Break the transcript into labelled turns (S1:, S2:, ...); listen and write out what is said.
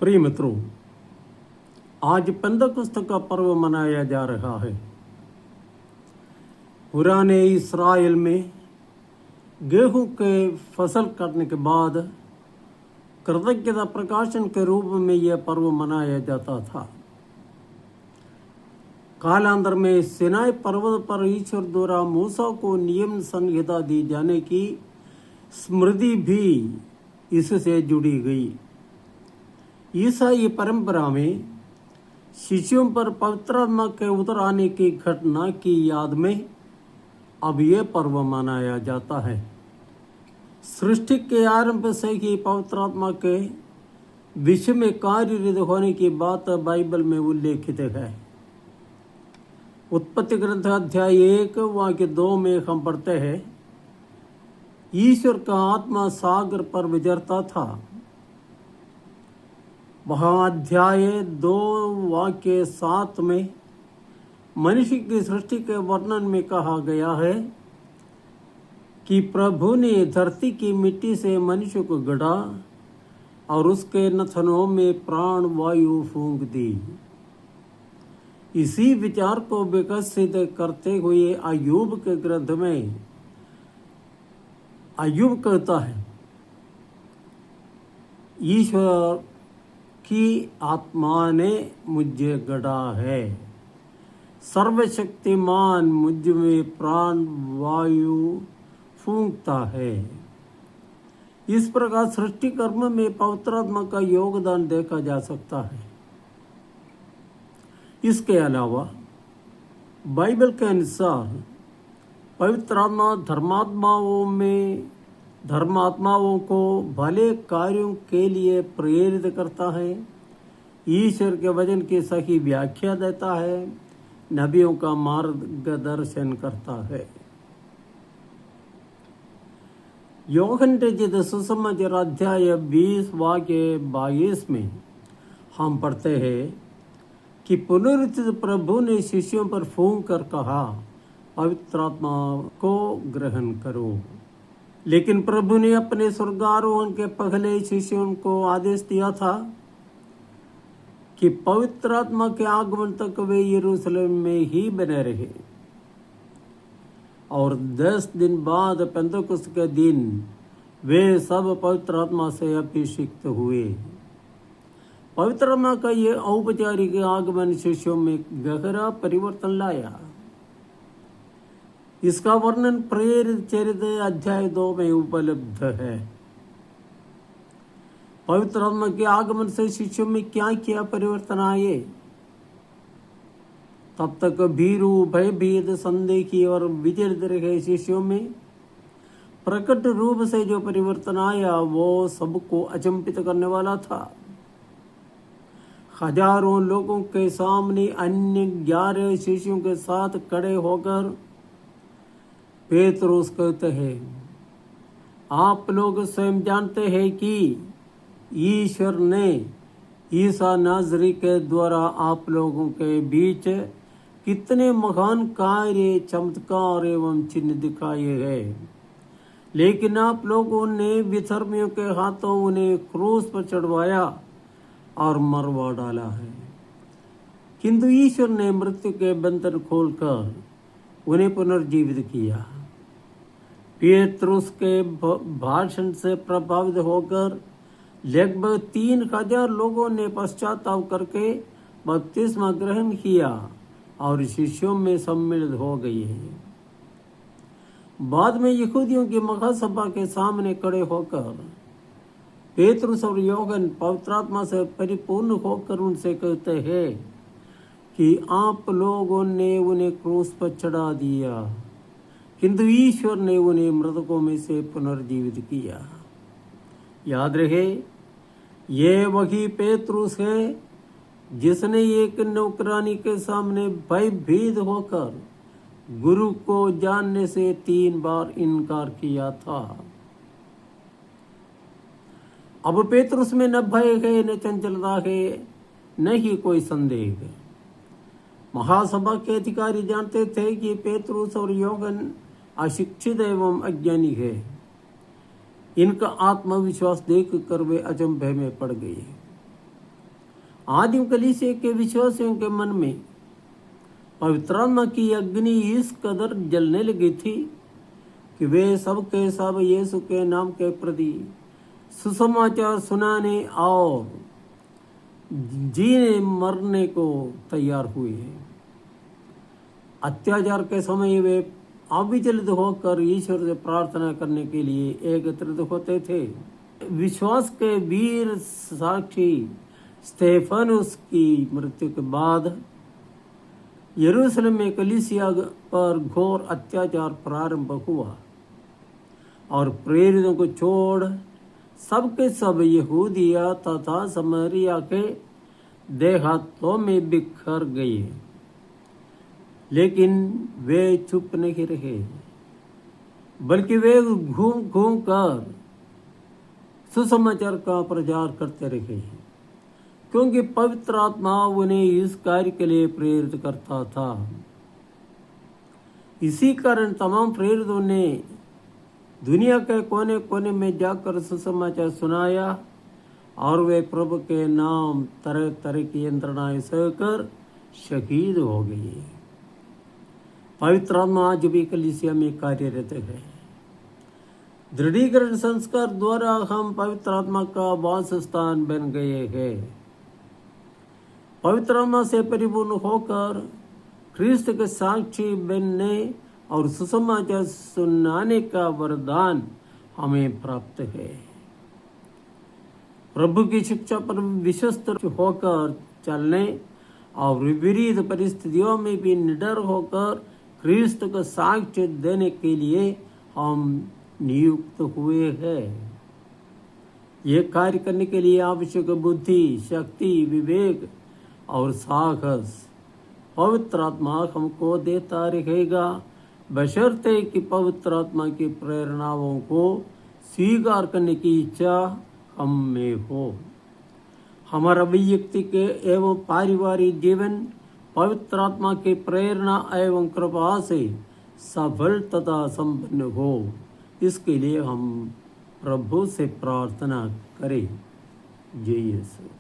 S1: प्रिय मित्रों, आज पेंतकुस्त का पर्व मनाया जा रहा है। पुराने इस्राएल में गेहूं के फसल काटने के बाद कृतज्ञता प्रकाशन के रूप में यह पर्व मनाया जाता था। कालांतर में सिनाई पर्वत पर ईश्वर द्वारा मूसा को नियम संहिता दी जाने की स्मृति भी इससे जुड़ी गई। ईसाई परंपरा में शिशुओं पर पवित्र आत्मा के उतर आने की घटना की याद में अब यह पर्व मनाया जाता है। सृष्टि के आरंभ से ही पवित्र आत्मा के विश्व में कार्यरत होने की बात बाइबल में उल्लेखित है। उत्पत्ति ग्रंथ अध्याय 1 वाक्य 2 में हम पढ़ते हैं, ईश्वर का आत्मा सागर पर विचरता था। वहाँ अध्याय 2 वाक्य 7 में मनुष्य की सृष्टि के वर्णन में कहा गया है कि प्रभु ने धरती की मिट्टी से मनुष्य को गढ़ा और उसके नथनों में प्राण वायु फूंक दी। इसी विचार को विकसित करते हुए अय्यूब के ग्रंथ में अय्यूब कहता है, ईश्वर की आत्मा ने मुझे गढ़ा है, सर्वशक्तिमान मुझ में प्राण वायु फूंकता है। इस प्रकार सृष्टि कर्म में पवित्र आत्मा का योगदान देखा जा सकता है। इसके अलावा बाइबल के अनुसार पवित्र आत्मा धर्मात्माओं को भले कार्यों के लिए प्रेरित करता है, ईश्वर के वचन की सही व्याख्या देता है, नबियों का मार्गदर्शन करता है। योहन रचित सुसमाचार अध्याय 20 वाक्य 22 में हम पढ़ते हैं कि पुनरुत्थित प्रभु ने शिष्यों पर फूंक कर कहा, पवित्र आत्मा को ग्रहण करो। लेकिन प्रभु ने अपने स्वर्गारोहण के पहले शिष्यों को आदेश दिया था कि पवित्र आत्मा के आगमन तक वे यरूशलेम में ही बने रहे। और 10 दिन बाद पेंतकुस्त के दिन वे सब पवित्र आत्मा से अभिषिक्त हुए। पवित्र आत्मा का ये औपचारिक आगमन शिष्यों में गहरा परिवर्तन लाया। इसका वर्णन प्रेरित चरित्र अध्याय 2 में उपलब्ध है। पवित्र आत्मा के आगमन से शिष्यों में क्या परिवर्तन आए? तब तक भीरू भयभीत संदेही और विचलित रहे शिष्यों में प्रकट रूप से जो परिवर्तन आया वो सबको अचंभित करने वाला था। हजारों लोगों के सामने अन्य 11 शिष्यों के साथ खड़े होकर पेतरुस कहते हैं, आप लोग स्वयं जानते हैं कि ईश्वर ने ईसा नाज़री के द्वारा आप लोगों के बीच कितने महान कार्य, चमत्कार एवं चिन्ह दिखाए हैं। लेकिन आप लोगों ने विधर्मियों के हाथों उन्हें क्रूस पर चढ़वाया और मरवा डाला है। किंतु ईश्वर ने मृत्यु के बंधन खोलकर उन्हें पुनर्जीवित किया। पेतरुस के भाषण से प्रभावित होकर लगभग 3000 लोगों ने पश्चाताप करके बपतिस्मा ग्रहण किया और शिष्यों में सम्मिलित हो गए हैं। बाद में यहूदियों की महासभा के सामने खड़े होकर पेतरुस और यूहन्ना पवित्र आत्मा से परिपूर्ण होकर उनसे कहते हैं कि आप लोगों ने उन्हें क्रूस पर चढ़ा दिया, किंतु ईश्वर ने उन्हें मृतकों में से पुनर्जीवित किया। याद रहे, ये वही पेतरुस है जिसने एक नौकरानी के सामने भयभीत होकर गुरु को जानने से 3 बार इनकार किया था। अब पेतरुस में न भय है, न चंचलता है, न ही कोई संदेह है। महासभा के अधिकारी जानते थे कि पेतरुस और यूहन्ना अशिक्षित एवं अज्ञानी है। इनका आत्मविश्वास देख कर वे अचंभे में पड़ गए। आदिम कलीसिया के विश्वासियों के मन में पवित्र आत्मा की अग्नि इस कदर जलने लगी थी कि वे सब के सब यीशु के नाम के प्रति सुसमाचार सुनाने और जीने मरने को तैयार हुए हैं। अत्याचार के समय वे अविचलित होकर ईश्वर से प्रार्थना करने के लिए एकत्रित होते थे। विश्वास के वीर साक्षी स्तेफानुस की मृत्यु के बाद यरूशलेम में कलीसिया पर घोर अत्याचार प्रारंभ हुआ और प्रेरितों को छोड़ सबके सब यहूदिया तथा समरिया के देहातों में बिखर गए, लेकिन वे चुप नहीं रहे, बल्कि वे घूम घूम कर सुसमाचार का प्रचार करते रहे, क्योंकि पवित्र आत्मा उन्हें इस कार्य के लिए प्रेरित करता था। इसी कारण तमाम प्रेरितों ने दुनिया के कोने कोने में जाकर सुसमाचार सुनाया और वे प्रभु के नाम तरह तरह की यंत्रणाएं सहकर शहीद हो गए। पवित्र आत्मा आज भी कलीसिया में कार्यरत है। दृढ़ीकरण संस्कार द्वारा हम पवित्र आत्मा का वास स्थान बन गए हैं। पवित्र आत्मा से परिपूर्ण होकर ख्रिस्त के साक्षी बनने और सुसमाचार सुनाने का वरदान हमें प्राप्त है। प्रभु की शिक्षा पर विश्वस्त होकर चलने और विपरीत परिस्थितियों में भी निडर होकर ख्रिस्त को साक्ष्य देने के लिए हम नियुक्त हुए हैं। ये कार्य करने के लिए आवश्यक बुद्धि, शक्ति, विवेक और साहस पवित्र आत्मा हमको देता रहेगा, बशर्ते कि पवित्र आत्मा की प्रेरणाओं को स्वीकार करने की इच्छा हम में हो। हमारा वैयक्तिक एवं पारिवारिक जीवन पवित्र आत्मा की प्रेरणा एवं कृपा से सफल तथा संपन्न हो, इसके लिए हम प्रभु से प्रार्थना करें। जय यीशु।